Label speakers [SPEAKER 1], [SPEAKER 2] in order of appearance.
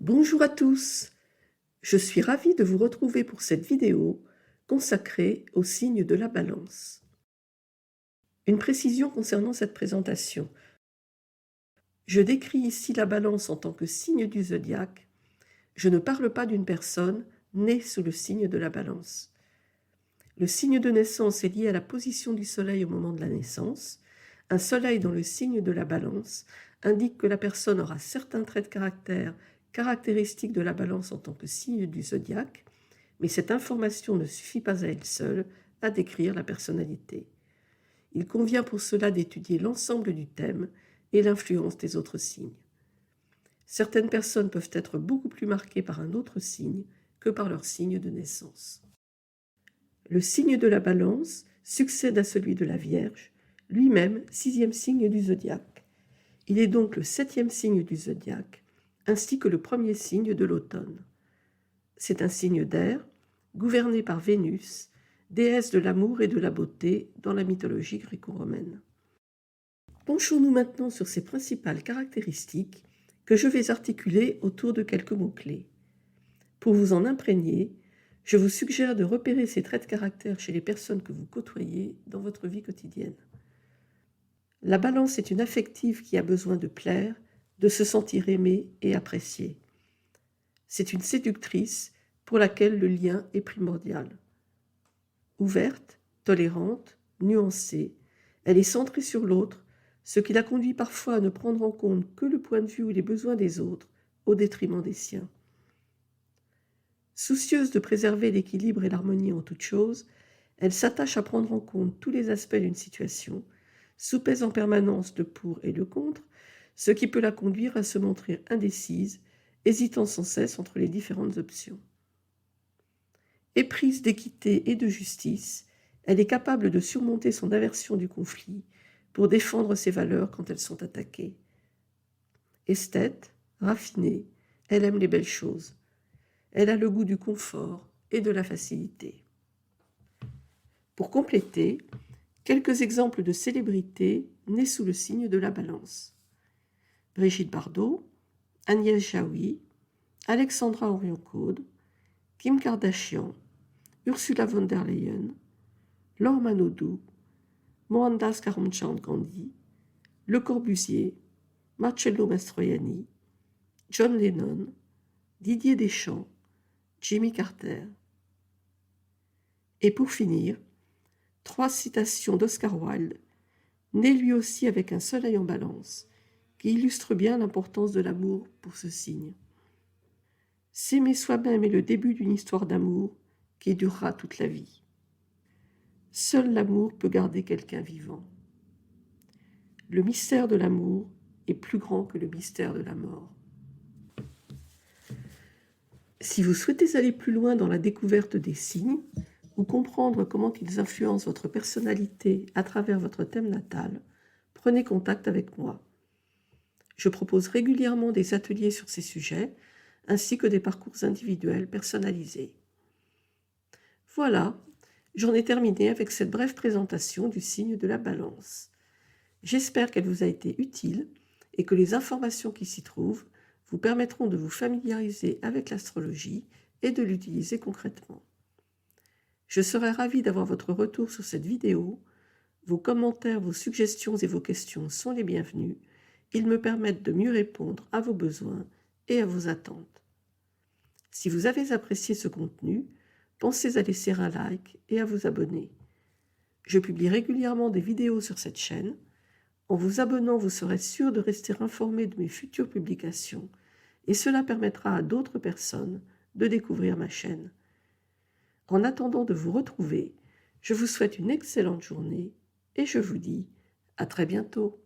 [SPEAKER 1] Bonjour à tous, je suis ravie de vous retrouver pour cette vidéo consacrée au signe de la Balance. Une précision concernant cette présentation. Je décris ici la Balance en tant que signe du zodiaque. Je ne parle pas d'une personne née sous le signe de la Balance. Le signe de naissance est lié à la position du Soleil au moment de la naissance. Un Soleil dans le signe de la Balance indique que la personne aura certains traits de caractère caractéristiques de la Balance en tant que signe du zodiaque, mais cette information ne suffit pas à elle seule à décrire la personnalité. Il convient pour cela d'étudier l'ensemble du thème et l'influence des autres signes. Certaines personnes peuvent être beaucoup plus marquées par un autre signe que par leur signe de naissance. Le signe de la Balance succède à celui de la Vierge, lui-même 6e signe du zodiaque. Il est donc le 7e signe du zodiaque, ainsi que le premier signe de l'automne. C'est un signe d'air, gouverné par Vénus, déesse de l'amour et de la beauté dans la mythologie gréco-romaine. Penchons-nous maintenant sur ses principales caractéristiques que je vais articuler autour de quelques mots-clés. Pour vous en imprégner, je vous suggère de repérer ces traits de caractère chez les personnes que vous côtoyez dans votre vie quotidienne. La Balance est une affective qui a besoin de plaire, de se sentir aimée et appréciée. C'est une séductrice pour laquelle le lien est primordial. Ouverte, tolérante, nuancée, elle est centrée sur l'autre, ce qui la conduit parfois à ne prendre en compte que le point de vue ou les besoins des autres au détriment des siens. Soucieuse de préserver l'équilibre et l'harmonie en toutes choses, elle s'attache à prendre en compte tous les aspects d'une situation, soupèse en permanence le pour et le contre, ce qui peut la conduire à se montrer indécise, hésitant sans cesse entre les différentes options. Éprise d'équité et de justice, elle est capable de surmonter son aversion du conflit pour défendre ses valeurs quand elles sont attaquées. Esthète, raffinée, elle aime les belles choses. Elle a le goût du confort et de la facilité. Pour compléter, quelques exemples de célébrités nées sous le signe de la Balance. Brigitte Bardot, Agnès Jaoui, Alexandra Orion-Caude, Kim Kardashian, Ursula von der Leyen, Laure Manodou, Mohandas Karamchand Gandhi, Le Corbusier, Marcello Mastroianni, John Lennon, Didier Deschamps, Jimmy Carter. Et pour finir, 3 citations d'Oscar Wilde, né lui aussi avec un soleil en Balance, qui illustrent bien l'importance de l'amour pour ce signe. S'aimer soi-même est le début d'une histoire d'amour qui durera toute la vie. Seul l'amour peut garder quelqu'un vivant. Le mystère de l'amour est plus grand que le mystère de la mort. Si vous souhaitez aller plus loin dans la découverte des signes ou comprendre comment ils influencent votre personnalité à travers votre thème natal, prenez contact avec moi. Je propose régulièrement des ateliers sur ces sujets, ainsi que des parcours individuels personnalisés. Voilà, j'en ai terminé avec cette brève présentation du signe de la Balance. J'espère qu'elle vous a été utile et que les informations qui s'y trouvent vous permettront de vous familiariser avec l'astrologie et de l'utiliser concrètement. Je serai ravie d'avoir votre retour sur cette vidéo. Vos commentaires, vos suggestions et vos questions sont les bienvenus. Ils me permettent de mieux répondre à vos besoins et à vos attentes. Si vous avez apprécié ce contenu, pensez à laisser un like et à vous abonner. Je publie régulièrement des vidéos sur cette chaîne. En vous abonnant, vous serez sûr de rester informé de mes futures publications et cela permettra à d'autres personnes de découvrir ma chaîne. En attendant de vous retrouver, je vous souhaite une excellente journée et je vous dis à très bientôt.